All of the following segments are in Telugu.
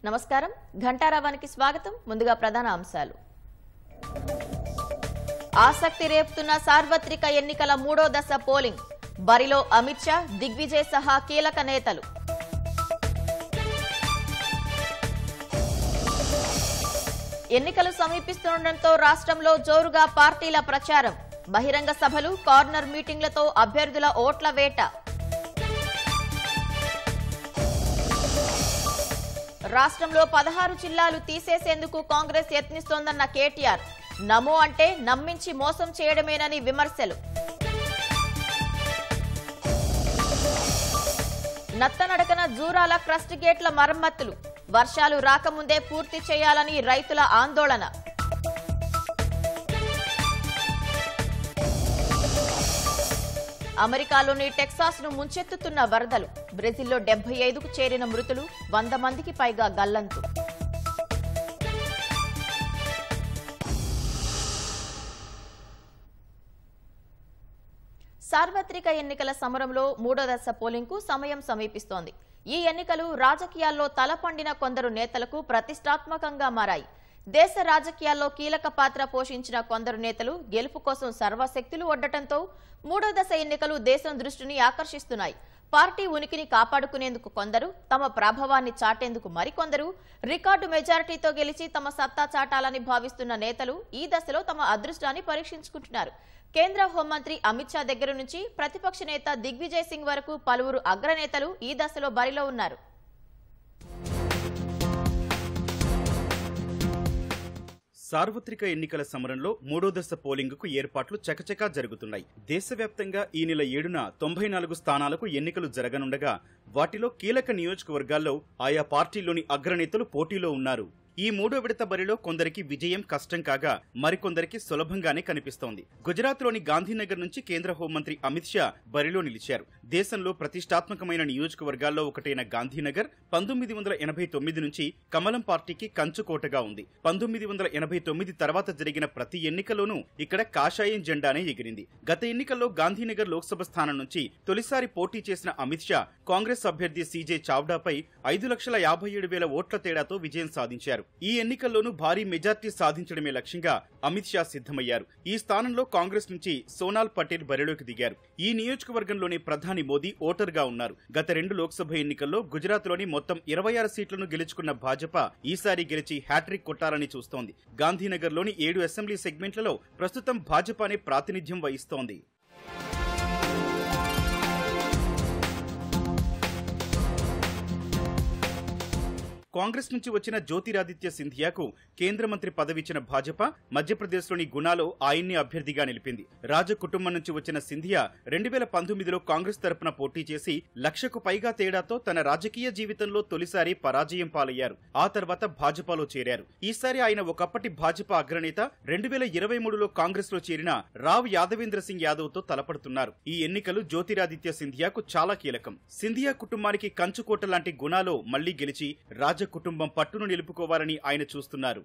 నమస్కారం ఘంటారావానికి స్వాగతం ముందుగా ప్రధాన అంశాలు ఆసక్తి రేపుతున్న సార్వత్రిక ఎన్నికల మూడో దశ పోలింగ్ బరిలో అమిత్ షా దిగ్విజయ్ సహా కీలక నేతలు ఎన్నికలు సమీపిస్తుండటంతో రాష్ట్రంలో జోరుగా పార్టీల ప్రచారం బహిరంగ సభలు కార్నర్ మీటింగ్లతో అభ్యర్థుల ఓట్ల వేట రాష్ట్రంలో 16 జిల్లాలు తీసేసేందుకు కాంగ్రెస్ యత్నిస్తోందన్న కేటీఆర్ నమో అంటే నమ్మించి మోసం చేయడమేనని విమర్శలు నత్తనడకన జూరాల క్రస్ట్ గేట్ల మరమ్మతులు వర్షాలు రాకముందే పూర్తి చేయాలని రైతుల ఆందోళన అమెరికాలోని టెక్సాస్ ను ముంచెత్తుతున్న వరదలు బ్రెజిల్లో 75కు చేరిన మృతులు 100 మందికి పైగా గల్లంతు సార్వత్రిక ఎన్నికల సమరంలో మూడో దశ పోలింగ్ కు సమయం సమీపిస్తోంది. ఈ ఎన్నికలు రాజకీయాల్లో తలపండిన కొందరు నేతలకు ప్రతిష్టాత్మకంగా మారాయి. దేశ రాజకీయాల్లో కీలక పాత్ర పోషించిన కొందరు నేతలు గెలుపు కోసం సర్వశక్తులు ఒడ్డటంతో మూడో దశ ఎన్నికలు దేశం దృష్టిని ఆకర్షిస్తున్నాయి. పార్టీ ఉనికిని కాపాడుకునేందుకు కొందరు, తమ ప్రభావాన్ని చాటేందుకు మరికొందరు, రికార్డు మెజారిటీతో గెలిచి తమ సత్తా చాటాలని భావిస్తున్న నేతలు ఈ దశలో తమ అదృష్టాన్ని పరీక్షించుకుంటున్నారు. కేంద్ర హోంమంత్రి అమిత్ షా దగ్గర నుంచి ప్రతిపక్ష నేత దిగ్విజయ్ సింగ్ వరకు పలువురు అగ్రనేతలు ఈ దశలో బరిలో ఉన్నారు. సార్వత్రిక ఎన్నికల సమరంలో మూడో దశ పోలింగుకు ఏర్పాట్లు చకచకా జరుగుతున్నాయి. దేశవ్యాప్తంగా ఈ నెల 7న 94 స్థానాలకు ఎన్నికలు జరగనుండగా వాటిలో కీలక నియోజకవర్గాల్లో ఆయా పార్టీల్లోని అగ్రనేతలు పోటీలో ఉన్నారు. ఈ మూడో విడత బరిలో కొందరికి విజయం కష్టం కాగా మరికొందరికి సులభంగానే కనిపిస్తోంది. గుజరాత్లోని గాంధీనగర్ నుంచి కేంద్ర హోంమంత్రి అమిత్ షా బరిలో నిలిచారు. దేశంలో ప్రతిష్టాత్మకమైన నియోజకవర్గాల్లో ఒకటైన గాంధీనగర్ 1989 నుంచి కమలం పార్టీకి కంచుకోటగా ఉంది. 1989 తర్వాత జరిగిన ప్రతి ఎన్నికలోనూ ఇక్కడ కాషాయం జెండానే ఎగిరింది. గత ఎన్నికల్లో గాంధీనగర్ లోక్సభ స్థానం నుంచి తొలిసారి పోటీ చేసిన అమిత్ షా కాంగ్రెస్ అభ్యర్థి సీజే చావ్డాపై 5,57,000 ఓట్ల తేడాతో విజయం సాధించారు. ఈ ఎన్నికల్లోనూ భారీ మెజార్టీ సాధించడమే లక్ష్యంగా అమిత్ షా సిద్ధమయ్యారు. ఈ స్థానంలో కాంగ్రెస్ నుంచి సోనాల్ పటేల్ బరిలోకి దిగారు. ఈ నియోజకవర్గంలోని ప్రధాని మోదీ ఓటర్గా ఉన్నారు. గత 2 లోక్సభ ఎన్నికల్లో గుజరాత్లోని మొత్తం 26 సీట్లను గెలుచుకున్న భాజపా ఈసారి గెలిచి హ్యాట్రిక్ కొట్టాలని చూస్తోంది. గాంధీనగర్లోని 7 అసెంబ్లీ సెగ్మెంట్లలో ప్రస్తుతం భాజపానే ప్రాతినిధ్యం వహిస్తోంది. కాంగ్రెస్ నుంచి వచ్చిన జ్యోతిరాదిత్య సింధియాకు కేంద్ర మంత్రి పదవిచ్చిన భాజపా మధ్యప్రదేశ్లోని గునాలో ఆయన్ని అభ్యర్థిగా నిలిపింది. రాజ కుటుంబం నుంచి వచ్చిన సింధియా 2019లో కాంగ్రెస్ తరపున పోటీ చేసి 1,00,000కు పైగా తేడాతో తన రాజకీయ జీవితంలో తొలిసారి పరాజయం పాలయ్యారు. ఆ తర్వాత భాజపాలో చేరారు. ఈసారి ఆయన ఒకప్పటి భాజపా అగ్రనేత 2023లో కాంగ్రెస్ లో చేరిన రావ్ యాదవేంద్ర సింగ్ యాదవ్ తో తలపడుతున్నారు. ఈ ఎన్నికలు జ్యోతిరాదిత్య సింధియాకు చాలా కీలకం. సింధియా కుటుంబానికి కంచుకోట లాంటి గునాలో మళ్లీ గెలిచి రాజ కుటుంబం పట్టును నిలుపుకోవాలని ఆయన చూస్తున్నారు.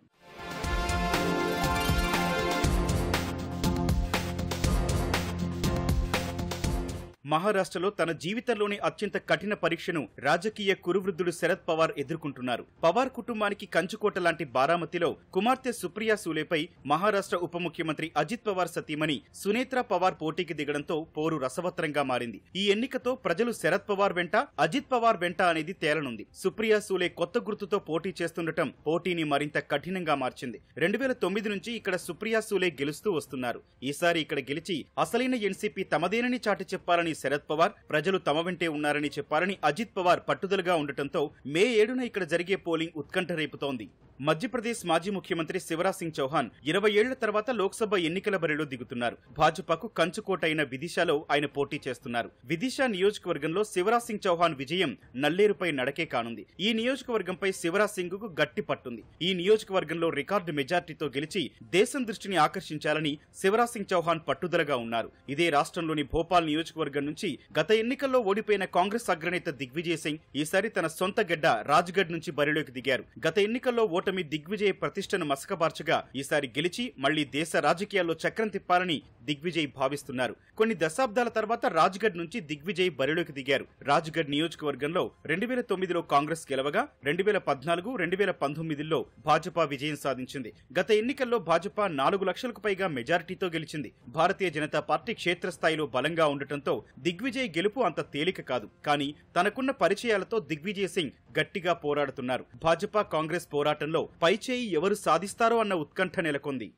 మహారాష్ట్రలో తన జీవితంలోని అత్యంత కఠిన పరీక్షను రాజకీయ కురువృద్ధుడు శరద్ పవార్ ఎదుర్కొంటున్నారు. పవార్ కుటుంబానికి కంచుకోట లాంటి బారామతిలో కుమార్తె సుప్రియా సూలేపై మహారాష్ట్ర ఉప ముఖ్యమంత్రి అజిత్ పవార్ సతీమణి సునేత్రా పవార్ పోటీకి దిగడంతో పోరు రసవత్రంగా మారింది. ఈ ఎన్నికతో ప్రజలు శరద్ పవార్ వెంట, అజిత్ పవార్ వెంట అనేది తేలనుంది. సుప్రియా సూలే కొత్త గుర్తుతో పోటీ చేస్తుండటం పోటీని మరింత కఠినంగా మార్చింది. 2009 నుంచి ఇక్కడ సుప్రియా సూలే గెలుస్తూ వస్తున్నారు. ఈసారి ఇక్కడ గెలిచి అసలైన ఎన్సీపీ తమదేనని చాటి చెప్పాలని శరద్ పవార్, ప్రజలు తమ వెంటే ఉన్నారని చెప్పారని అజిత్ పవార్ పట్టుదలగా ఉండటంతో మే 7న ఇక్కడ జరిగే పోలింగ్ ఉత్కంఠ రేపుతోంది. మధ్యప్రదేశ్ మాజీ ముఖ్యమంత్రి శివరాజ్ సింగ్ చౌహాన్ 20 ఏళ్ల తర్వాత లోక్సభ ఎన్నికల బరిలో దిగుతున్నారు. భాజపాకు కంచుకోట అయిన విదిశాలో ఆయన పోటీ చేస్తున్నారు. విదిశా నియోజకవర్గంలో శివరాజ్ సింగ్ చౌహాన్ విజయం నల్లేరుపై నడకే కానుంది. ఈ నియోజకవర్గంపై శివరాజ్ సింగ్ కు గట్టి పట్టుంది. ఈ నియోజకవర్గంలో రికార్డు మెజార్టీతో గెలిచి దేశం దృష్టిని ఆకర్షించాలని శివరాజ్ సింగ్ చౌహాన్ పట్టుదలగా ఉన్నారు. ఇదే రాష్ట్రంలోని భోపాల్ నియోజకవర్గం నుంచి గత ఎన్నికల్లో ఓడిపోయిన కాంగ్రెస్ అగ్రనేత దిగ్విజయ్ సింగ్ ఈసారి తన సొంత గడ్డ రాజ్గఢ్ నుంచి బరిలోకి దిగారు. గత ఎన్నికల్లో ఓటమి దిగ్విజయ్ ప్రతిష్టను మసకబార్చగా ఈసారి గెలిచి మళ్లీ దేశ రాజకీయాల్లో చక్రం తిప్పాలని దిగ్విజయ్ భావిస్తున్నారు. కొన్ని దశాబ్దాల తర్వాత రాజ్గఢ్ నుంచి దిగ్విజయ్ బరిలోకి దిగారు. రాజ్గఢ్ నియోజకవర్గంలో 2009లో కాంగ్రెస్ గెలవగా 2014, 2019లో భాజపా విజయం సాధించింది. గత ఎన్నికల్లో భాజపా 4 లక్షలకు పైగా మెజారిటీతో గెలిచింది. భారతీయ జనతా పార్టీ క్షేత్రస్థాయిలో బలంగా ఉండటంతో దిగ్విజయ్ గెలుపు అంత తేలిక కాదు. కానీ తనకున్న పరిచయాలతో దిగ్విజయ్ సింగ్ గట్టిగా పోరాడుతున్నారు. భాజపా కాంగ్రెస్ పోరాటంలో పైచేయి ఎవరు సాధిస్తారో అన్న ఉత్కంఠ నెలకొంది.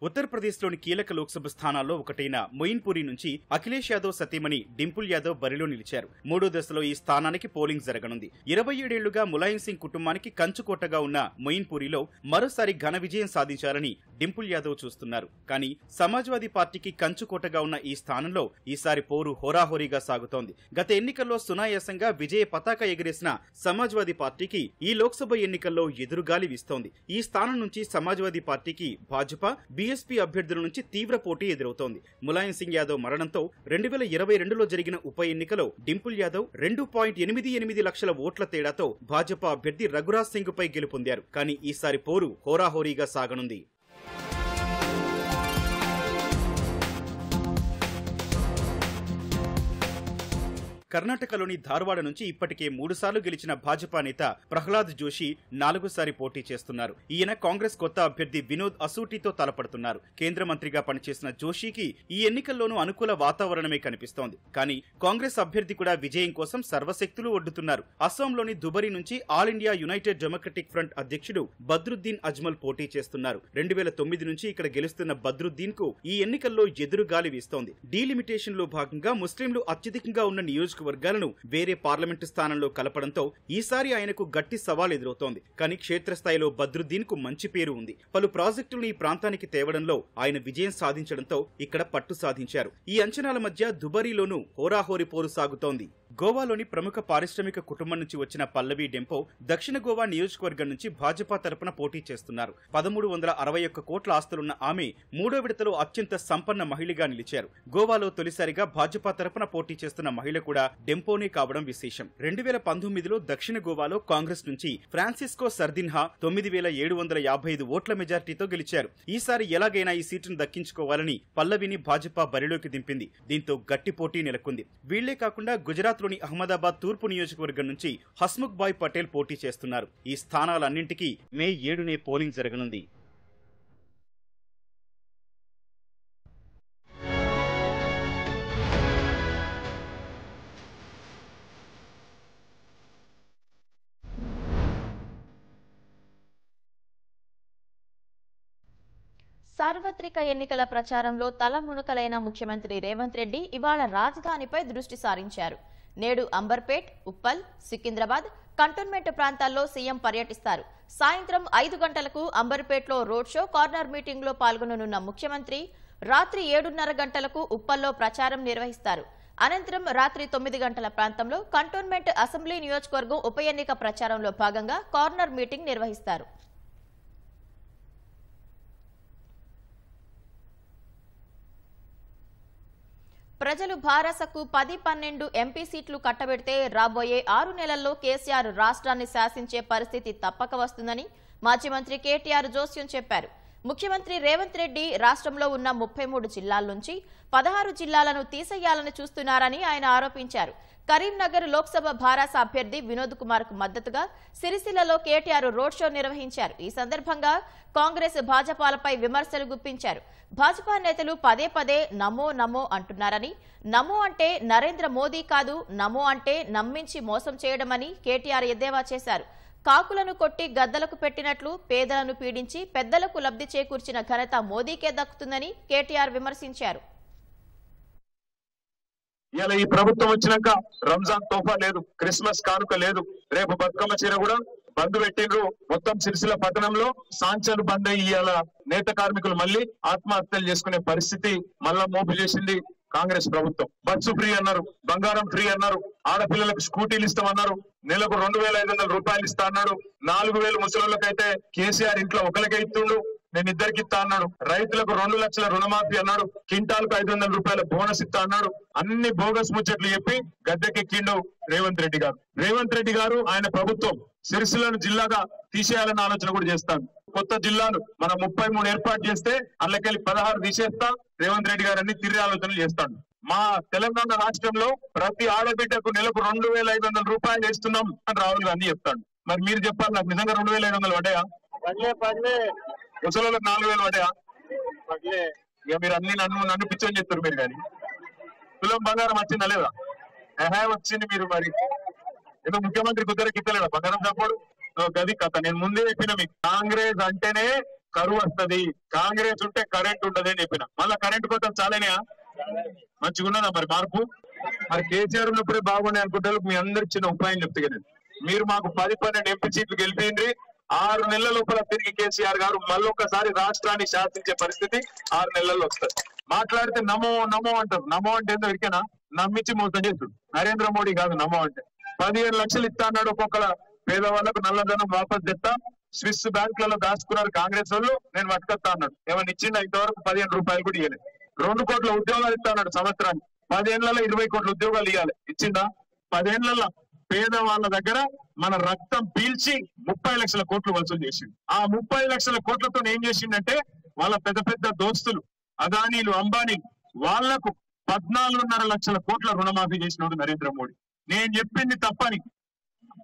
ఉత్తరప్రదేశ్లోని కీలక లోక్సభ స్థానాల్లో ఒకటైన మొయిన్పూరి నుంచి అఖిలేష్ యాదవ్ సతీమణి డింపుల్ యాదవ్ బరిలో నిలిచారు. 3వ దశలో ఈ స్థానానికి పోలింగ్ జరగనుంది. 27 ఏళ్లుగా ములాయం సింగ్ కుటుంబానికి కంచుకోటగా ఉన్న మొయిన్పూరిలో మరోసారి ఘన విజయం సాధించాలని డింపుల్ యాదవ్ చూస్తున్నారు. కానీ సమాజ్వాదీ పార్టీకి కంచుకోటగా ఉన్న ఈ స్థానంలో ఈసారి పోరు హోరాహోరీగా సాగుతోంది. గత ఎన్నికల్లో సునాయాసంగా విజయ పతాక ఎగిరేసిన సమాజ్వాదీ పార్టీకి ఈ లోక్సభ ఎన్నికల్లో ఎదురుగాలి వీస్తోంది. ఈ స్థానం నుంచి సమాజ్వాదీ పార్టీకి భాజపా, బీఎస్పీ అభ్యర్థుల నుంచి తీవ్ర పోటీ ఎదురవుతోంది. ములాయం సింగ్ యాదవ్ మరణంతో 2022లో జరిగిన ఉప ఎన్నికలో డింపుల్ యాదవ్ 2.88 లక్షల ఓట్ల తేడాతో భాజపా అభ్యర్థి రఘురాజ్ సింగ్ పై గెలుపొందారు. కానీ ఈసారి పోరు హోరాహోరీగా సాగనుంది. కర్ణాటకలోని ధార్వాడ నుంచి ఇప్పటికే 3 సార్లు గెలిచిన భాజపా నేత ప్రహ్లాద్ జోషి 4వసారి పోటీ చేస్తున్నారు. ఈయన కాంగ్రెస్ కొత్త అభ్యర్థి వినోద్ అసూటితో తలపడుతున్నారు. కేంద్ర మంత్రిగా పనిచేసిన జోషికి ఈ ఎన్నికల్లోనూ అనుకూల వాతావరణమే కనిపిస్తోంది. కానీ కాంగ్రెస్ అభ్యర్థి కూడా విజయం కోసం సర్వశక్తులు ఒడ్డుతున్నారు. అస్సాంలోని దుబరి నుంచి all India United democratic front అధ్యక్షుడు బద్రుద్దీన్ అజ్మల్ పోటీ చేస్తున్నారు. 2009 నుంచి ఇక్కడ గెలుస్తున్న బద్రుద్దీన్ కు ఈ ఎన్నికల్లో ఎదురుగాలి వీస్తోంది. డీలిమిటేషన్ లో భాగంగా ముస్లింలు అత్యధికంగా ఉన్న వర్గాలను వేరే పార్లమెంటు స్థానంలో కలపడంతో ఈసారి ఆయనకు గట్టి సవాల్ ఎదురవుతోంది. కానీ క్షేత్రస్థాయిలో బద్రుద్దీన్ కు మంచి పేరు ఉంది. పలు ప్రాజెక్టులను ఈ ప్రాంతానికి తేవడంలో ఆయన విజయం సాధించడంతో ఇక్కడ పట్టు సాధించారు. ఈ అంచనాల మధ్య దుబరిలోనూ హోరాహోరీ పోరు సాగుతోంది. గోవాలోని ప్రముఖ పారిశ్రామిక కుటుంబం నుంచి వచ్చిన పల్లవి డెంపో దక్షిణ గోవా నియోజకవర్గం నుంచి భాజపా తరపున పోటీ చేస్తున్నారు. 1361 కోట్ల ఆస్తులున్న ఆమె 3వ విడతలో అత్యంత సంపన్న మహిళగా నిలిచారు. గోవాలో తొలిసారిగా భాజపా తరపున పోటీ చేస్తున్న మహిళ కూడా డెంపోనే కావడం విశేషం. 2019లో దక్షిణ గోవాలో కాంగ్రెస్ నుంచి ఫ్రాన్సిస్కో సర్దిన్హా 9755 ఓట్ల మెజార్టీతో గెలిచారు. ఈసారి ఎలాగైనా ఈ సీటును దక్కించుకోవాలని పల్లవిని భాజపా బరిలోకి దింపింది. దీంతో గట్టి పోటీ నెలకొంది. వీళ్లే కాకుండా గుజరాత్ లోని అహ్మదాబాద్ తూర్పు నియోజకవర్గం నుంచి హస్ముఖ్ భాయ్ పటేల్ పోటీ చేస్తున్నారు. ఈ స్థానాలన్నింటికీ మే 7నే పోలింగ్ జరగనుంది. సార్వత్రిక ఎన్నికల ప్రచారంలో తలమునకలైన ముఖ్యమంత్రి రేవంత్ రెడ్డి ఇవాళ రాజధానిపై దృష్టి సారించారు. నేడు అంబర్పేట్, ఉప్పల్, సికింద్రాబాద్ కంటోన్మెంట్ ప్రాంతాల్లో సీఎం పర్యటిస్తారు. సాయంత్రం 5 గంటలకు అంబర్పేట్లో రోడ్ షో, కార్నర్ మీటింగ్ లో పాల్గొననున్న ముఖ్యమంత్రి రాత్రి 7:30 గంటలకు ఉప్పల్లో ప్రచారం నిర్వహిస్తారు. అనంతరం రాత్రి 9 గంటల ప్రాంతంలో కంటోన్మెంట్ అసెంబ్లీ నియోజకవర్గం ఉప ఎన్నిక ప్రచారంలో భాగంగా కార్నర్ మీటింగ్ నిర్వహిస్తారు. ప్రజలు భారసకు 10-12 ఎంపీ సీట్లు కట్టబెడితే రాబోయే 6 నెలల్లో కేసీఆర్ రాష్ట్రాన్ని శాసించే పరిస్థితి తప్పక వస్తుందని మాజీ మంత్రి కేటీఆర్ జోస్యం చెప్పారు. ముఖ్యమంత్రి రేవంత్ రెడ్డి రాష్ట్రంలో ఉన్న 33 జిల్లాల నుంచి 16 జిల్లాలను తీసేయాలని చూస్తున్నారని ఆయన ఆరోపించారు. కరీంనగర్ లోక్సభ భారాస అభ్యర్థి వినోద్ కుమార్ కు మద్దతుగా సిరిసిల్లలో కేటీఆర్ రోడ్ షో నిర్వహించారు. ఈ సందర్భంగా కాంగ్రెస్ భాజపాలపై విమర్శలు గుప్పించారు. భాజపా నేతలు పదే పదే నమో నమో అంటున్నారని, నమో అంటే నరేంద్ర మోదీ కాదు, నమో అంటే నమ్మించి మోసం చేయడమని కేటీఆర్ ఎద్దేవా చేశారు. కాకులను కొట్టి గద్దలకు పెట్టినట్లు పేదలను పీడించి పెద్దలకు లబ్ధి చేకూర్చిన ఘనత మోదీకే దక్కుతుందని కేటీఆర్ విమర్శించారు. ఇలా ఈ ప్రభుత్వం వచ్చినాక రంజాన్ తోఫా లేదు, క్రిస్మస్ కానుక లేదు, రేపు బతుకమ్మ చీర కూడా బంద్ పెట్టిండ్రు. మొత్తం సిరిసిల్ల పట్టణంలో సాంచలు బంద్ అయ్యి ఇవాళ నేత కార్మికులు మళ్ళీ ఆత్మహత్యలు చేసుకునే పరిస్థితి మళ్ళా మోపు చేసింది కాంగ్రెస్ ప్రభుత్వం. బస్సు ఫ్రీ అన్నారు, బంగారం ఫ్రీ అన్నారు, ఆడపిల్లలకు స్కూటీలు ఇస్తామన్నారు, నెలకు 2500 రూపాయలు ఇస్తా అన్నారు. 4000 ముసలిళ్ళకైతే కేసీఆర్ ఇంట్లో ఒకరికే ఇస్తుండు, నేను ఇద్దరికి ఇస్తా అన్నాడు, రైతులకు 2 లక్షల రుణమాఫీ అన్నాడు, క్వింటాల్కు 500 రూపాయల బోనస్ ఇస్తా అన్నాడు. అన్ని బోగస్ ముచ్చట్లు చెప్పి గద్దెకెక్కిండు రేవంత్ రెడ్డి గారు. రేవంత్ రెడ్డి గారు ఆయన ప్రభుత్వం సిరిసిల్లను జిల్లాగా తీసేయాలన్న ఆలోచన కూడా చేస్తాను. కొత్త జిల్లాలు మనం 33 ఏర్పాటు చేస్తే అందులోకెళ్ళి 16 తీసేస్తా. రేవంత్ రెడ్డి గారు అన్ని తిరిగి ఆలోచనలు చేస్తాడు. మా తెలంగాణ రాష్ట్రంలో ప్రతి ఆడబిడ్డకు నెలకు 2500 రూపాయలు వేస్తున్నాం అని రాహుల్ గాంధీ చెప్తాడు. మరి మీరు చెప్పాలి, నాకు నిజంగా 2500 పడ్డాయా? ముసలోళ్ళకి 4000 పడ్డాయా? ఇక మీరు అన్ని నన్ను పిచ్చని చెప్తారు మీరు. కానీ తులం బంగారం వచ్చిందా లేదా? వచ్చింది. మీరు మరి ఏదో ముఖ్యమంత్రి కుద్దరికి ఇస్తలేదా బంగారం చప్పుడు? గది కథ. నేను ముందే చెప్పిన మీకు, కాంగ్రెస్ అంటేనే కరువు వస్తుంది, కాంగ్రెస్ ఉంటే కరెంట్ ఉంటది అని చెప్పిన. మళ్ళా కరెంట్ కోసం చాలేనా? మంచిగా ఉన్నదా మరి మార్పు? మరి కేసీఆర్ ఉన్నప్పుడే బాగుండే అనుకుంటారు. మీ అందరికి చిన్న ఉపాయం చెప్తే కదా, మీరు మాకు 10-12 ఎంపీ సీట్లు గెలిపిండ్రి, 6 నెలల లోపల తిరిగి కేసీఆర్ గారు మళ్ళొక్కసారి రాష్ట్రాన్ని శాసించే పరిస్థితి 6 నెలల్లో వస్తుంది. మాట్లాడితే నమో నమో అంటారు. నమో అంటే ఏందో ఇరికేనా? నమ్మించి మోసం చేస్తుడు నరేంద్ర మోడీ కాదు నమో అంటే. 15 లక్షలు ఇస్తా అన్నాడు ఒక్కొక్కల పేదవాళ్లకు, నల్లధనం వాపస్ తెస్తా, స్విస్ బ్యాంకులలో దాచుకున్నారు కాంగ్రెస్ వాళ్ళు, నేను పట్టుకొస్తా అన్నాడు. ఏమైనా ఇచ్చిందా? ఇంతవరకు 15 రూపాయలు కూడా ఇవ్వలేదు. 2 కోట్ల ఉద్యోగాలు ఇస్తా అన్నాడు సంవత్సరానికి. 10 ఏళ్లలో 20 కోట్ల ఉద్యోగాలు ఇవ్వాలి. ఇచ్చిందా? 10 ఏళ్లలో పేదవాళ్ళ దగ్గర మన రక్తం పీల్చి 30 లక్షల కోట్లు వసూలు చేసిండు. ఆ 30 లక్షల కోట్లతో ఏం చేసిండంటే వాళ్ళ పెద్ద పెద్ద దోస్తులు అదానీలు, అంబానీ వాళ్లకు 14.5 లక్షల కోట్ల రుణమాఫీ చేసినాడు నరేంద్ర మోడీ. నేను చెప్పింది తప్పని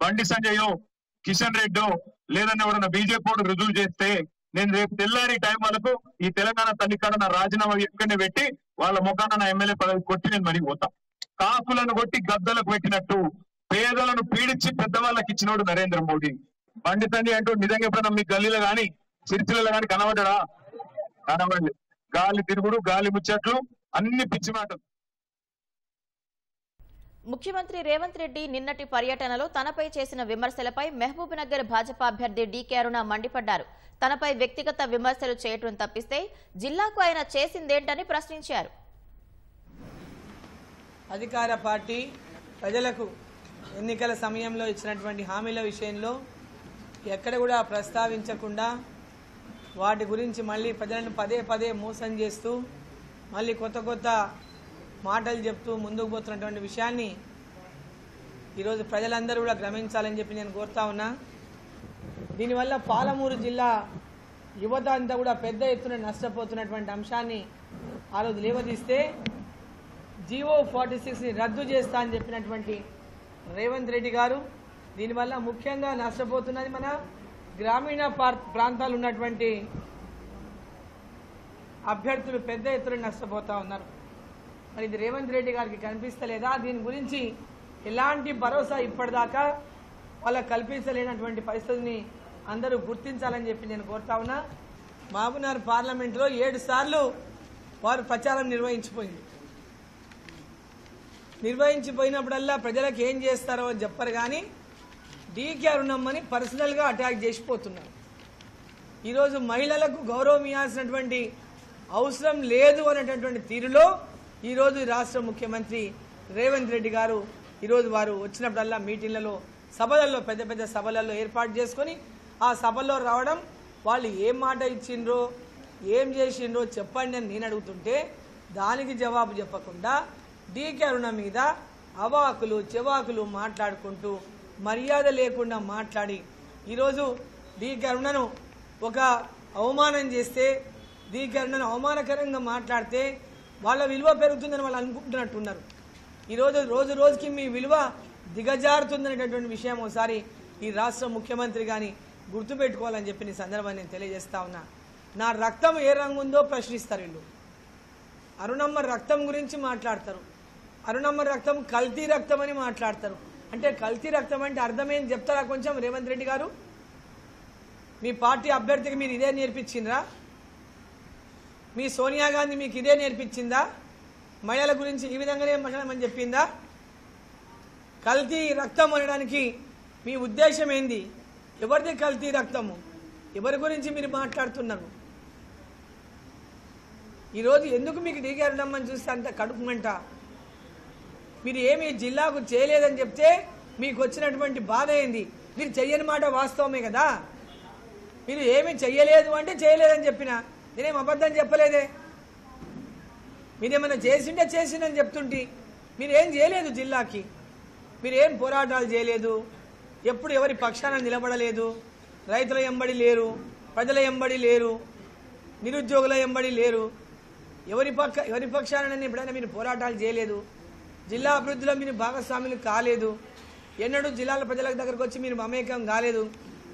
బండి సంజయో, కిషన్ రెడ్డో, లేదన్నా ఎవరన్నా బీజేపీ రుజువు చేస్తే నేను రేపు తెల్లారి టైం వరకు ఈ తెలంగాణ తల్లికాడ నా రాజీనామా ఎక్కడనే పెట్టి వాళ్ళ ముఖాన నా ఎమ్మెల్యే పదవి కొట్టి నేను మరీ పోతా. కాకులను కొట్టి గద్దలకు పెట్టినట్టు పేదలను పీడించి పెద్దవాళ్ళకి ఇచ్చినోడు నరేంద్ర మోడీ. బండి సంజయ్ అంటూ నిజంగా ఎప్పుడన్నా మీ గల్లీలో గాని సిరిసిల్లలో గాని కనబడ్డా? కనబడలేదు. గాలి తిరుగుడు, గాలి ముచ్చట్లు, అన్ని పిచ్చి మాటలు. ముఖ్యమంత్రి రేవంత్ రెడ్డి నిన్నటి పర్యటనలో తనపై చేసిన విమర్శలపై మహబూబ్ నగర్ భాజపా అభ్యర్థి డీకే అరుణ మండిపడ్డారు. తనపై వ్యక్తిగత విమర్శలు చేయటం తప్పిస్తే జిల్లాకు ఆయన చేసిందేంటని ప్రశ్నించారు. అధికార పార్టీ ప్రజలకు ఎన్నికల సమయంలో ఇచ్చినటువంటి హామీల విషయంలో ఎక్కడ కూడా ప్రస్తావించకుండా వాటి గురించి మళ్ళీ ప్రజలను పదే మోసం చేస్తూ మళ్ళీ కొత్త మాటలు చెప్తూ ముందుకు పోతున్నటువంటి విషయాన్ని ఈరోజు ప్రజలందరూ కూడా గమనించాలని చెప్పి నేను కోరుతా ఉన్నా. దీనివల్ల పాలమూరు జిల్లా యువత అంతా కూడా పెద్ద ఎత్తున నష్టపోతున్నటువంటి అంశాన్ని ఆ రోజు లేవదీస్తే జీవో 46ని రద్దు చేస్తా అని చెప్పినటువంటి రేవంత్ రెడ్డి గారు దీనివల్ల ముఖ్యంగా నష్టపోతున్నది మన గ్రామీణ ప్రాంతాలు ఉన్నటువంటి అభ్యర్థులు పెద్ద ఎత్తున నష్టపోతా ఉన్నారు. మరి ఇది రేవంత్ రెడ్డి గారికి కనిపిస్తలేదా? దీని గురించి ఎలాంటి భరోసా ఇప్పటిదాకా వాళ్ళకు కల్పించలేనటువంటి పరిస్థితిని అందరూ గుర్తించాలని చెప్పి నేను కోరుతా ఉన్నా. మహబూబ్నగర్ పార్లమెంట్లో 7 సార్లు వారు ప్రచారం నిర్వహించిపోయినప్పుడల్లా ప్రజలకు ఏం చేస్తారో అని చెప్పరు. కానీ డీకే అరుణమ్మని పర్సనల్గా అటాక్ చేసిపోతున్నారు. ఈరోజు మహిళలకు గౌరవం ఇవ్వాల్సినటువంటి అవసరం లేదు అనేటటువంటి తీరులో ఈరోజు రాష్ట్ర ముఖ్యమంత్రి రేవంత్ రెడ్డి గారు ఈరోజు వారు వచ్చినప్పుడల్లా మీటింగ్లలో, సభలలో, పెద్ద సభలలో ఏర్పాటు చేసుకొని ఆ సభల్లో రావడం, వాళ్ళు ఏం మాట ఇచ్చిండ్రో ఏం చేసిండ్రో చెప్పండి అని నేను అడుగుతుంటే దానికి జవాబు చెప్పకుండా డీకే అరుణ మీద అవాకులు చెవాకులు మాట్లాడుకుంటూ మర్యాద లేకుండా మాట్లాడి ఈరోజు డీకే అరుణను ఒక అవమానం చేస్తే, డీకే అరుణను అవమానకరంగా మాట్లాడితే వాళ్ళ విలువ పెరుగుతుందని వాళ్ళు అనుకుంటున్నట్టున్నారు. ఈరోజు రోజుకి మీ విలువ దిగజారుతుందనేటటువంటి విషయం ఒకసారి ఈ రాష్ట్ర ముఖ్యమంత్రి కానీ గుర్తుపెట్టుకోవాలని చెప్పి ఈ సందర్భాన్ని నేను తెలియజేస్తా ఉన్నా. నా రక్తం ఏ రంగు ఉందో ప్రశ్నిస్తారు వీళ్ళు. అరుణమ్మ రక్తం గురించి మాట్లాడతారు. అరుణమ్మ రక్తం కల్తీ రక్తం అని మాట్లాడతారు. అంటే కల్తీ రక్తం అంటే అర్థమేం చెప్తారా కొంచెం రేవంత్ రెడ్డి గారు? మీ పార్టీ అభ్యర్థికి మీరు ఇదే నేర్పించిండ్రా? మీ సోనియా గాంధీ మీకు ఇదే నేర్పించిందా? మహిళల గురించి ఈ విధంగానే మాట్లాడమని చెప్పిందా? కల్తీ రక్తం అనడానికి మీ ఉద్దేశం ఏంది? ఎవరిది కల్తీ రక్తము? ఎవరి గురించి మీరు మాట్లాడుతున్నారు? ఈరోజు ఎందుకు మీకు డీకే అరుణమ్మని చూస్తే అంత కడుపుమంట? మీరు ఏమి జిల్లాకు చేయలేదని చెప్తే మీకు వచ్చినటువంటి బాధ ఏంది? మీరు చెయ్యని మాట వాస్తవమే కదా. మీరు ఏమీ చెయ్యలేదు అంటే చేయలేదని చెప్పిన, నేనేం అబద్ధం చెప్పలేదే. మీరేమైనా చేసింటే చేసిందని చెప్తుంటే మీరేం చేయలేదు. జిల్లాకి మీరేం పోరాటాలు చేయలేదు, ఎప్పుడు ఎవరి పక్షాన నిలబడలేదు, రైతుల ఎంబడి లేరు, ప్రజల ఎంబడి లేరు, నిరుద్యోగుల ఎంబడి లేరు, ఎవరి పక్షాన ఎప్పుడైనా మీరు పోరాటాలు చేయలేదు. జిల్లా అభివృద్ధిలో మీరు భాగస్వాములు కాలేదు. ఎన్నడూ జిల్లాల ప్రజల దగ్గరకు వచ్చి మీరు మమేకం కాలేదు.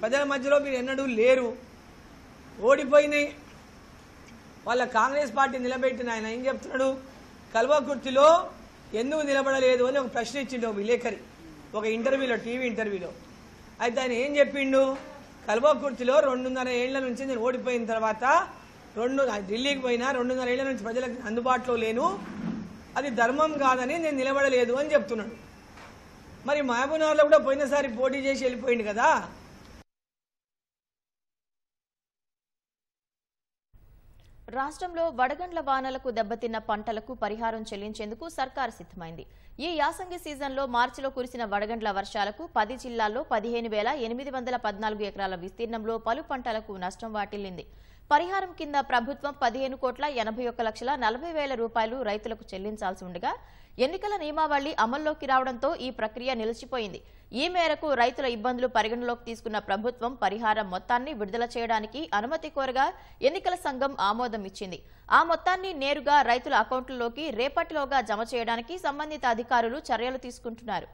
ప్రజల మధ్యలో మీరు ఎన్నడూ లేరు. ఓడిపోయినాయి వాళ్ళ కాంగ్రెస్ పార్టీ నిలబెట్టిన ఆయన ఏం చెప్తున్నాడు, కల్వకుర్తిలో ఎందుకు నిలబడలేదు అని ఒక ప్రశ్న ఇచ్చిండు ఒక విలేకరి ఒక ఇంటర్వ్యూలో, టీవీ ఇంటర్వ్యూలో. అయితే ఆయన ఏం చెప్పిండు, కల్వకుర్తిలో 2.5 ఏళ్ల నుంచి నేను ఓడిపోయిన తర్వాత ఢిల్లీకి పోయినా 2.5 ఏళ్ల నుంచి ప్రజలకు అందుబాటులో లేను, అది ధర్మం కాదని నేను నిలబడలేదు అని చెప్తున్నాడు. మరి మహబూబ్నగర్లో కూడా పోయినసారి పోటీ చేసి వెళ్ళిపోయింది కదా. రాష్ట్రంలో వడగండ్ల వానలకు దెబ్బతిన్న పంటలకు పరిహారం చెల్లించేందుకు సర్కారు సిద్ధమైంది. ఈ యాసంగి సీజన్లో మార్చిలో కురిసిన వడగండ్ల వర్షాలకు 10 జిల్లాల్లో 15,814 ఎకరాల విస్తీర్ణంలో పలు పంటలకు నష్టం వాటిల్లింది. పరిహారం కింద ప్రభుత్వం 15,81,40,000 రూపాయలు రైతులకు చెల్లించాల్సి ఉండగా ఎన్నికల నియమావళి అమల్లోకి రావడంతో ఈ ప్రక్రియ నిలిచిపోయింది. ఈ మేరకు రైతుల ఇబ్బందులు పరిగణలోకి తీసుకున్న ప్రభుత్వం పరిహారం మొత్తాన్ని విడుదల చేయడానికి అనుమతి కోరగా ఎన్నికల సంఘం ఆమోదం ఇచ్చింది. ఆ మొత్తాన్ని నేరుగా రైతుల అకౌంట్లలోకి రేపటిలోగా జమ చేయడానికి సంబంధిత అధికారులు చర్యలు తీసుకుంటున్నారు.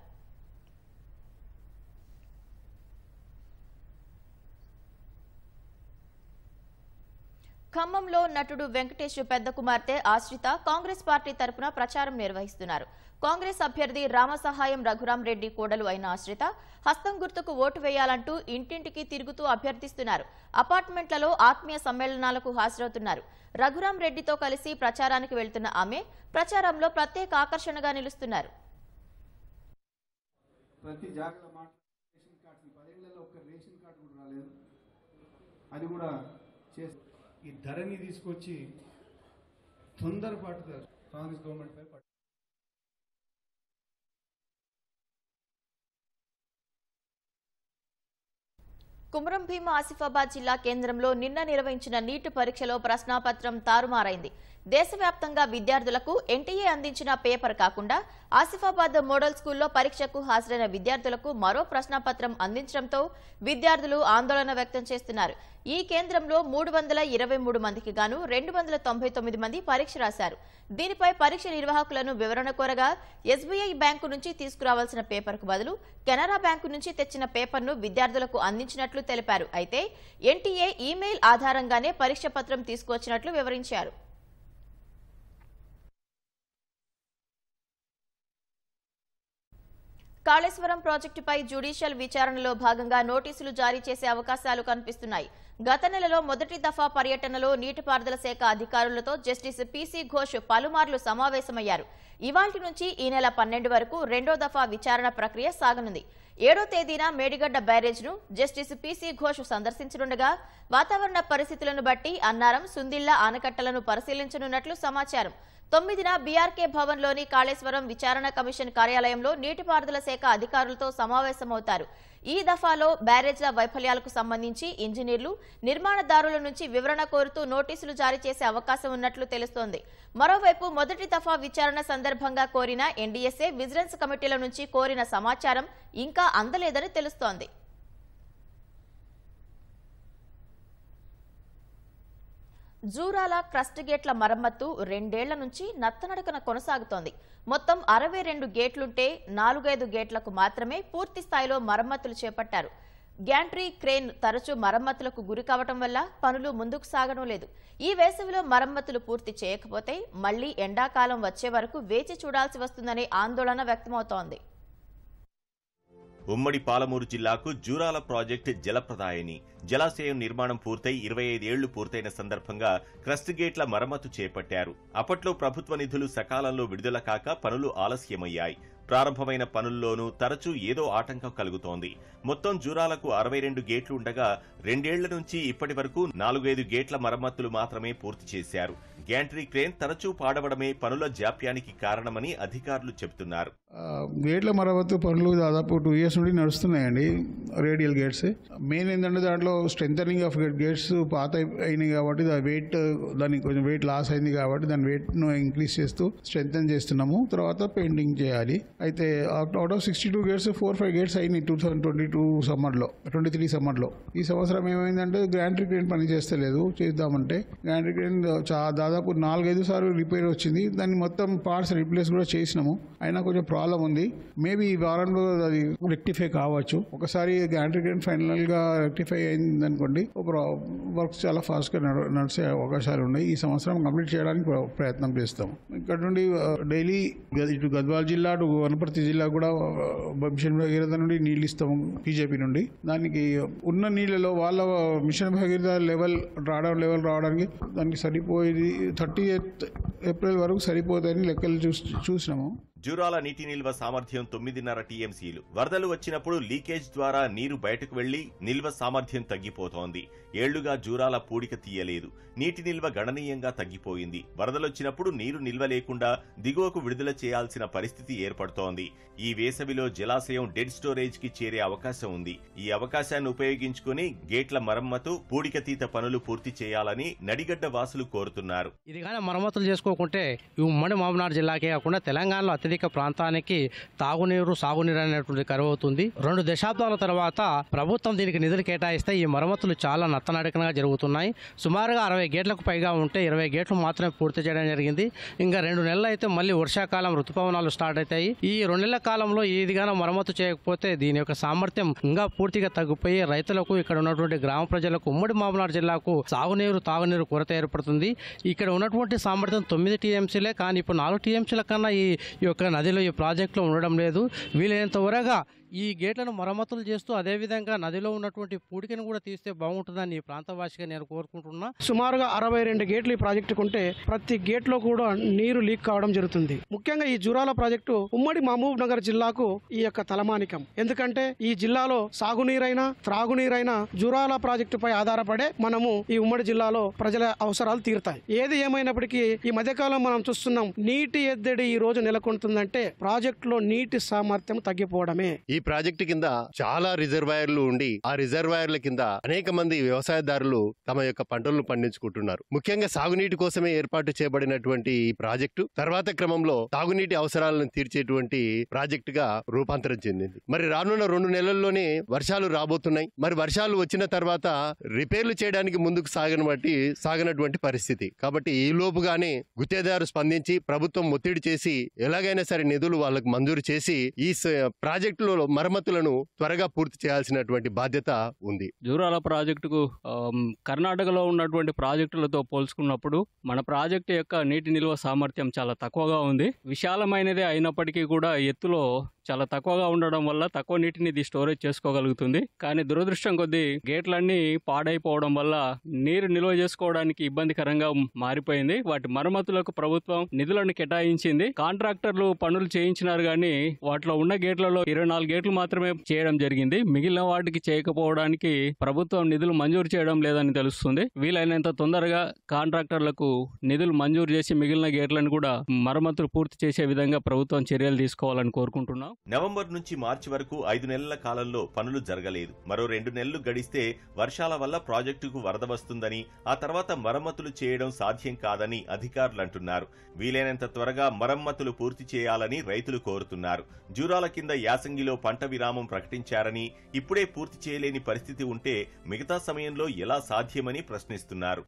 ఖమ్మంలో నటుడు వెంకటేష్ పెద్ద కుమార్తె ఆశ్రిత కాంగ్రెస్ పార్టీ తరపున ప్రచారం నిర్వహిస్తున్నారు. కాంగ్రెస్ అభ్యర్థి రామసహాయం రఘురాం రెడ్డి కోడలు అయిన ఆశ్రిత హస్తం గుర్తుకు ఓటు వేయాలంటూ ఇంటింటికి తిరుగుతూ అభ్యర్థిస్తున్నారు. అపార్ట్మెంట్లలో ఆత్మీయ సమ్మేళనాలకు హాజరవుతున్నారు. రఘురాం రెడ్డితో కలిసి ప్రచారానికి వెళ్తున్న ఆమె ప్రచారంలో ప్రత్యేక ఆకర్షణగా నిలుస్తున్నారు. ఈ ధరని తీసుకొచ్చి తొందరపాటుగా కాంగ్రెస్ గవర్నమెంట్ పై కుమరం భీం ఆసిఫాబాద్ జిల్లా కేంద్రంలో నిన్న నిర్వహించిన నీట్ పరీక్షలో ప్రశ్నాపత్రం తారుమారైంది. దేశవ్యాప్తంగా విద్యార్థులకు ఎన్టీఏ అందించిన పేపర్ కాకుండా ఆసిఫాబాద్ మోడల్ స్కూల్లో పరీక్షకు హాజరైన విద్యార్థులకు మరో ప్రశ్నాపత్రం అందించడంతో విద్యార్థులు ఆందోళన వ్యక్తం చేస్తున్నారు. ఈ కేంద్రంలో 323 మందికి గాను 299 మంది పరీక్ష రాశారు. దీనిపై పరీక్ష నిర్వాహకులను వివరణ కోరగా ఎస్బీఐ బ్యాంకు నుంచి తీసుకురావాల్సిన పేపర్కు బదులు కెనరా బ్యాంకు నుంచి తెచ్చిన పేపర్ను విద్యార్థులకు అందించినట్లు తెలిపారు. అయితే ఎన్టీఏ ఈమెయిల్ ఆధారంగానే పరీక్ష పత్రం తీసుకువచ్చినట్లు వివరించారు. కాళేశ్వరం ప్రాజెక్టుపై జ్యుడిషియల్ విచారణలో భాగంగా నోటీసులు జారీ చేసే అవకాశాలు కనిపిస్తున్నాయి. గత నెలలో మొదటి దఫా పర్యటనలో నీటిపారుదల శాఖ అధికారులతో జస్టిస్ పీసీ ఘోష్ పలుమార్లు సమావేశమయ్యారు. ఇవాల్టి నుంచి ఈ నెల 12 వరకు రెండో దఫా విచారణ ప్రక్రియ సాగనుంది. 7వ తేదీన మేడిగడ్డ బ్యారేజ్ను జస్టిస్ పీసీ ఘోష్ సందర్శించనుండగా వాతావరణ పరిస్థితులను బట్టి అన్నారం, సుందిళ్ల ఆనకట్టలను పరిశీలించనున్నట్లు సమాచారం. 9న బీఆర్కే భవన్లోని కాళేశ్వరం విచారణ కమిషన్ కార్యాలయంలో నీటిపారుదల శాఖ అధికారులతో సమావేశమవుతారు. ఈ దఫాలో బ్యారేజ్ల వైఫల్యాలకు సంబంధించి ఇంజనీర్లు, నిర్మాణదారుల నుంచి వివరణ కోరుతూ నోటీసులు జారీ చేసే అవకాశం ఉన్నట్లు తెలుస్తోంది. మరోవైపు మొదటి దఫా విచారణ సందర్భంగా కోరిన ఎన్డీఎస్ఏ, విజిలెన్స్ కమిటీల నుంచి కోరిన సమాచారం ఇంకా అందలేదని తెలుస్తోంది. జూరాల క్రస్ట్ గేట్ల మరమ్మత్తు 2 ఏళ్ల నుంచి నత్తనడకన కొనసాగుతోంది. మొత్తం 62 గేట్లుంటే 4-5 గేట్లకు మాత్రమే పూర్తి స్థాయిలో మరమ్మతులు చేపట్టారు. గ్యాంట్రీ క్రేన్ తరచూ మరమ్మతులకు గురి కావటం వల్ల పనులు ముందుకు సాగడం లేదు. ఈ వేసవిలో మరమ్మతులు పూర్తి చేయకపోతే మళ్లీ ఎండాకాలం వచ్చే వరకు వేచి చూడాల్సి వస్తుందనే ఆందోళన వ్యక్తమవుతోంది. ఉమ్మడి పాలమూరు జిల్లాకు జూరాల ప్రాజెక్టు జలప్రదాయని. జలాశయం నిర్మాణం పూర్తయి 25 ఏళ్లు పూర్తయిన సందర్భంగా క్రస్ట్ గేట్ల మరమ్మతు చేపట్టారు. అప్పట్లో ప్రభుత్వ నిధులు సకాలంలో విడుదల కాక పనులు ఆలస్యమయ్యాయి. ప్రారంభమైన పనుల్లోనూ తరచూ ఏదో ఆటంకం కలుగుతోంది. మొత్తం జూరాలకు 62 గేట్లు ఉండగా 2 ఏళ్ల నుంచి ఇప్పటి వరకు 4-5 గేట్ల మరమ్మతులు మాత్రమే పూర్తి చేశారు. గ్యాంట్రీ క్రేన్ తరచూ పాడవడమే పనుల జాప్యానికి కారణమని అధికారులు చెబుతున్నారు. గేట్ల మరమ్మతు పనులు దాదాపు 2 years నుండి నడుస్తున్నాయండి. Radial gates. మెయిన్ ఏంటంటే దాంట్లో స్ట్రెంథనింగ్ ఆఫ్ గేట్స్ పాత అయినాయి కాబట్టి దానికి కొంచెం వెయిట్ లాస్ అయింది కాబట్టి దాని వెయిట్ను ఇంక్రీజ్ చేస్తూ స్ట్రెంథన్ చేస్తున్నాము. తర్వాత పెయింటింగ్ చేయాలి. అయితే అవుట్ ఆఫ్ 62 గేట్స్ 4-5 గేట్స్ అయినాయి 2022 సమ్మర్లో, 23 సమ్మర్లో. ఈ సంవత్సరం ఏమైందంటే గ్రాంట్రీ క్రేన్ పని చేస్తలేదు. చేద్దామంటే గ్రాంట్రీ క్రేన్ దాదాపు 4-5 సార్లు రిపేర్ వచ్చింది. దాన్ని మొత్తం పార్ట్స్ రీప్లేస్ కూడా చేసినాము. అయినా కొంచెం ప్రాబ్లం ఉంది. మేబీ ఈ వారంలో అది రెక్టిఫై కావచ్చు. ఒకసారి గ్రాంట్రీ క్రేన్ ఫైనల్ గా రెక్టిఫై అయింది అనుకోండి, వర్క్స్ చాలా ఫాస్ట్ గా నడిచే అవకాశాలు ఉన్నాయి. ఈ సంవత్సరం కంప్లీట్ చేయడానికి ప్రయత్నం చేస్తాం. ఇక్కడ నుండి డైలీ ఇటు గద్వాల జిల్లా అటు వనపర్తి జిల్లా కూడా మిషన్ భగీరథ నుండి నీళ్ళు ఇస్తాము బీజేపీ నుండి. దానికి ఉన్న నీళ్ళలో వాళ్ళ మిషన్ భగీరథ లెవెల్ రావడానికి దానికి సరిపోయేది 30th ఏప్రిల్ వరకు సరిపోతుందని లెక్కలు చూసినాము. జూరాల నీటి నిల్వ సామర్థ్యం 9.5 టీఎంసీలు. వరదలు వచ్చినప్పుడు లీకేజ్ ద్వారా నీరు బయటకు వెళ్లి నిల్వ సామర్థ్యం తగ్గిపోతోంది. ఏళ్లుగా జూరాల పూడిక తీయలేదు. నీటి నిల్వ గణనీయంగా తగ్గిపోయింది. వరదలొచ్చినప్పుడు నీరు నిల్వ లేకుండా దిగువకు విడుదల చేయాల్సిన పరిస్థితి ఏర్పడుతోంది. ఈ వేసవిలో జలాశయం డెడ్ స్టోరేజ్ కి చేరే అవకాశం ఉంది. ఈ అవకాశాన్ని ఉపయోగించుకుని గేట్ల మరమ్మతు, పూడికతీత పనులు పూర్తి చేయాలని నడిగడ్డ వాసులు కోరుతున్నారు. ఇది కానీ మరమ్మతులు చేసుకోకుంటే ఈ ఉమ్మడి మహబూబ్నగర్ జిల్లాకే కాకుండా తెలంగాణలో అత్యధిక ప్రాంతానికి తాగునీరు, సాగునీరు అనేటువంటి కరువవుతుంది. 2 దశాబ్దాల తర్వాత ప్రభుత్వం దీనికి నిధులు కేటాయిస్తే ఈ మరమ్మతులు చాలా నత్తనడకనగా జరుగుతున్నాయి. సుమారుగా 60 గేట్లకు పైగా ఉంటే 20 గేట్లు మాత్రమే పూర్తి చేయడం జరిగింది. ఇంకా 2 నెలలు అయితే మళ్ళీ వర్షాకాలం ఋతుపవనాలు స్టార్ట్ అవుతాయి. ఈ 2 నెలల కాలంలో ఇదిగానో మరమ్మతు చేయకపోతే దీని యొక్క సామర్థ్యం ఇంకా పూర్తిగా తగ్గిపోయి రైతులకు, ఇక్కడ ఉన్నటువంటి గ్రామ ప్రజలకు, ఉమ్మడి మహబూబ్నగర్ జిల్లాకు సాగునీరు, తాగునీరు కొరత ఏర్పడుతుంది. ఇక్కడ ఉన్నటువంటి సామర్థ్యం 9 టీఎంసీలే, కానీ ఇప్పుడు 4 టీఎంసీల కన్నా ఈ యొక్క నదిలో, ఈ ప్రాజెక్టులో ఉండడం లేదు. వీలైనంత వరగా ఈ గేట్లను మరమ్మతులు చేస్తూ అదేవిధంగా నదిలో ఉన్నటువంటి పూడికను కూడా తీస్తే బాగుంటుందని ఈ ప్రాంతవాసిగా నేను కోరుకుంటున్నా. సుమారుగా 62 గేట్లు ఈ ప్రాజెక్టుకు ఉంటే ప్రతి గేట్ లో కూడా నీరు లీక్ కావడం జరుగుతుంది. ముఖ్యంగా ఈ జూరాల ప్రాజెక్టు ఉమ్మడి మహబూబ్ నగర్ జిల్లాకు ఈ యొక్క తలమానికం. ఎందుకంటే ఈ జిల్లాలో సాగునీరైనా, త్రాగునీరైనా జూరాల ప్రాజెక్టుపై ఆధారపడే మనము ఈ ఉమ్మడి జిల్లాలో ప్రజల అవసరాలు తీరుతాయి. ఏది ఏమైనప్పటికీ ఈ మధ్యకాలం మనం చూస్తున్నాం, నీటి ఎద్దడి ఈ రోజు నెలకొంటుందంటే ప్రాజెక్టులో నీటి సామర్థ్యం తగ్గిపోవడమే. ఈ ప్రాజెక్టు కింద చాలా రిజర్వాయర్లు ఉండి ఆ రిజర్వాయర్ల కింద అనేక మంది వ్యవసాయదారులు తమ యొక్క పంటలను పండించుకుంటున్నారు. ముఖ్యంగా సాగునీటి కోసమే ఏర్పాటు చేయబడినటువంటి ఈ ప్రాజెక్టు తర్వాత క్రమంలో తాగునీటి అవసరాలను తీర్చేటువంటి ప్రాజెక్టుగా రూపాంతరం చెందింది. మరి రానున్న 2 నెలల్లోనే వర్షాలు రాబోతున్నాయి. మరి వర్షాలు వచ్చిన తర్వాత రిపేర్లు చేయడానికి ముందుకు సాగనటువంటి పరిస్థితి. కాబట్టి ఈ లోపుగానే గుత్తేదారు స్పందించి ప్రభుత్వం ఒత్తిడి చేసి ఎలాగైనా సరే నిధులు వాళ్ళకు మంజూరు చేసి ఈ ప్రాజెక్టులో మరమ్మతులను త్వరగా పూర్తి చేయాల్సినటువంటి బాధ్యత ఉంది. జూరాల ప్రాజెక్టుకు కర్ణాటకలో ఉన్నటువంటి ప్రాజెక్టులతో పోల్చుకున్నప్పుడు మన ప్రాజెక్టు యొక్క నీటి నిల్వ సామర్థ్యం చాలా తక్కువగా ఉంది. విశాలమైనదే అయినప్పటికీ కూడా ఎత్తులో చాలా తక్కువగా ఉండడం వల్ల తక్కువ నీటిని ఇది స్టోరేజ్ చేసుకోగలుగుతుంది. కానీ దురదృష్టం కొద్దీ గేట్లన్నీ పాడైపోవడం వల్ల నీరు నిల్వ చేసుకోవడానికి ఇబ్బందికరంగా మారిపోయింది. వాటి మరమ్మతులకు ప్రభుత్వం నిధులను కేటాయించింది. కాంట్రాక్టర్లు పనులు చేయించినారు కానీ వాటిలో ఉన్న గేట్లలో 24 గేట్లు మాత్రమే చేయడం జరిగింది. మిగిలిన వాటికి చేయకపోవడానికి ప్రభుత్వం నిధులు మంజూరు చేయడం లేదని తెలుస్తుంది. వీలైనంత తొందరగా కాంట్రాక్టర్లకు నిధులు మంజూరు చేసి మిగిలిన గేట్లను కూడా మరమ్మతులు పూర్తి చేసే విధంగా ప్రభుత్వం చర్యలు తీసుకోవాలని కోరుకుంటున్నాం. నవంబర్ నుంచి మార్చి వరకు 5 నెలల కాలంలో పనులు జరగలేదు. మరో 2 నెలలు గడిస్తే వర్షాల వల్ల ప్రాజెక్టుకు వరద వస్తుందని, ఆ తర్వాత మరమ్మతులు చేయడం సాధ్యం కాదని అధికారులు అంటున్నారు. వీలైనంత త్వరగా మరమ్మతులు పూర్తి చేయాలని రైతులు కోరుతున్నారు. జూరాల కింద యాసంగిలో పంట విరామం ప్రకటించారని, ఇప్పుడే పూర్తి చేయలేని పరిస్థితి ఉంటే మిగతా సమయంలో ఎలా సాధ్యమని ప్రశ్నిస్తున్నారు.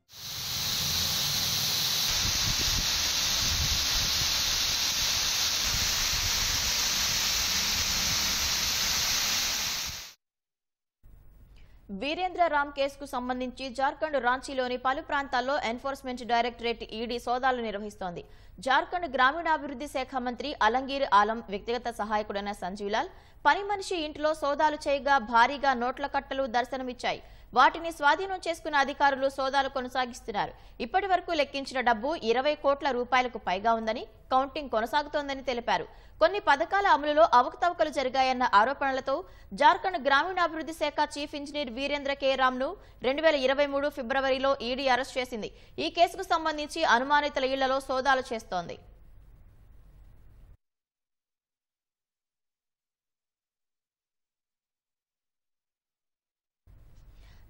వీరేంద్ర రామ్ కేసుకు సంబంధించి జార్ఖండ్ రాంచీలోని పలు ప్రాంతాల్లో ఎన్ఫోర్స్మెంట్ డైరెక్టరేట్ ఈడీ సోదాలు నిర్వహిస్తోంది. జార్ఖండ్ గ్రామీణాభివృద్ధి శాఖ మంత్రి అలంగీర్ ఆలం వ్యక్తిగత సహాయకుడైన సంజీవ్లాల్ పని మనిషి ఇంట్లో సోదాలు చేయగా భారీగా నోట్ల కట్టలు దర్శనమిచ్చాయి. వాటిని స్వాధీనం చేసుకున్న అధికారులు సోదాలు కొనసాగిస్తున్నారు. ఇప్పటి వరకు లెక్కించిన డబ్బు 20 కోట్ల రూపాయలకు పైగా ఉందని, కౌంటింగ్ కొనసాగుతోందని తెలిపారు. కొన్ని పథకాల అమలులో అవకతవకలు జరిగాయన్న ఆరోపణలతో జార్ఖండ్ గ్రామీణాభివృద్ధి శాఖ చీఫ్ ఇంజనీర్ వీరేంద్ర కే రామ్ను 2023 ఫిబ్రవరిలో ఈడీ అరెస్ట్ చేసింది. ఈ కేసుకు సంబంధించి అనుమానితుల ఇళ్లలో సోదాలు చేస్తోంది.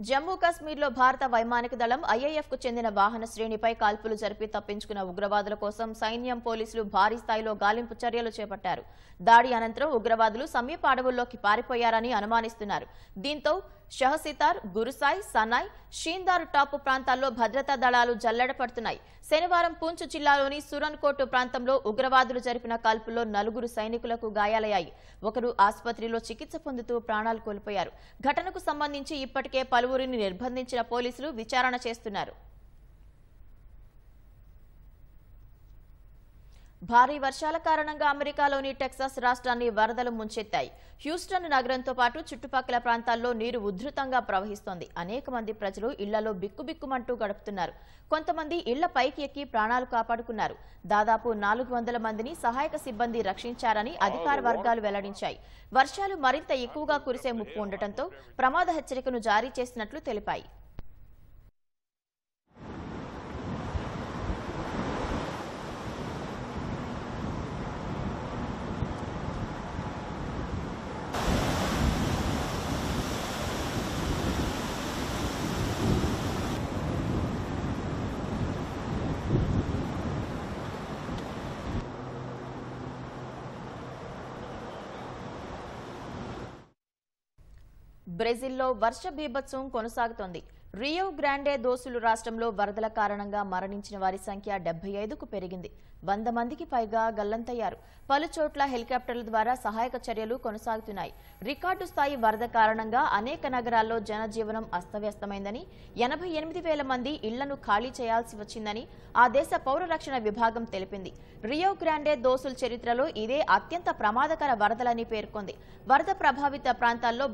జమ్మూ కాశ్మీర్లో భారత వైమానిక దళం ఐఏఎఫ్కు చెందిన వాహన శ్రేణిపై కాల్పులు జరిపి తప్పించుకున్న ఉగ్రవాదుల కోసం సైన్యం పోలీసులు భారీ స్థాయిలో గాలింపు చర్యలు చేపట్టారు. దాడి అనంతరం ఉగ్రవాదులు సమీప అడవుల్లోకి పారిపోయారని అనుమానిస్తున్నారు. దీంతో షహసితార్, గురుసాయ్, సనాయ్, షీందార్ టాపు ప్రాంతాల్లో భద్రతా దళాలు జల్లెడ పడుతున్నాయి. శనివారం పూంచ్ జిల్లాలోని సురన్కోట్ ప్రాంతంలో ఉగ్రవాదులు జరిపిన కాల్పుల్లో 4 సైనికులకు గాయాలయ్యాయి. ఒకరు ఆసుపత్రిలో చికిత్స పొందుతూ ప్రాణాలు కోల్పోయారు. ఘటనకు సంబంధించి ఇప్పటికే పలువురిని నిర్బంధించిన పోలీసులు విచారణ చేస్తున్నారు. భారీ వర్షాల కారణంగా అమెరికాలోని టెక్సాస్ రాష్ట్రాన్ని వరదలు ముంచెత్తాయి. హ్యూస్టన్ నగరంతో పాటు చుట్టుపక్కల ప్రాంతాల్లో నీరు ఉధృతంగా ప్రవహిస్తోంది. అనేక మంది ప్రజలు ఇళ్లలో బిక్కుబిక్కుమంటూ గడుపుతున్నారు. కొంతమంది ఇళ్ల పైకి ఎక్కి ప్రాణాలు కాపాడుకున్నారు. దాదాపు 400 మందిని సహాయక సిబ్బంది రక్షించారని అధికార వర్గాలు వెల్లడించాయి. వర్షాలు మరింత ఎక్కువగా కురిసే ముప్పు ఉండటంతో ప్రమాద హెచ్చరికను జారీ చేసినట్లు తెలిపాయి. బ్రెజిల్లో వర్ష బీభత్సం కొనసాగుతోంది. రియో గ్రాండే దోసులు రాష్ట్రంలో వరదల కారణంగా మరణించిన వారి సంఖ్య 75కు పెరిగింది. 100 మందికి పైగా గల్లంతయ్యారు. పలు చోట్ల హెలికాప్టర్ల ద్వారా సహాయక చర్యలు కొనసాగుతున్నాయి. రికార్డు స్థాయి వరద కారణంగా అనేక నగరాల్లో జనజీవనం అస్తవ్యస్తమైందని, 88,000 మంది ఇళ్లను ఖాళీ చేయాల్సి వచ్చిందని ఆ దేశ పౌర రక్షణ విభాగం తెలిపింది. రియో గ్రాండే దోసుల చరిత్రలో ఇదే అత్యంత ప్రమాదకర వరదలని పేర్కొంది. వరద ప్రభావిత ప్రాంతాల్లో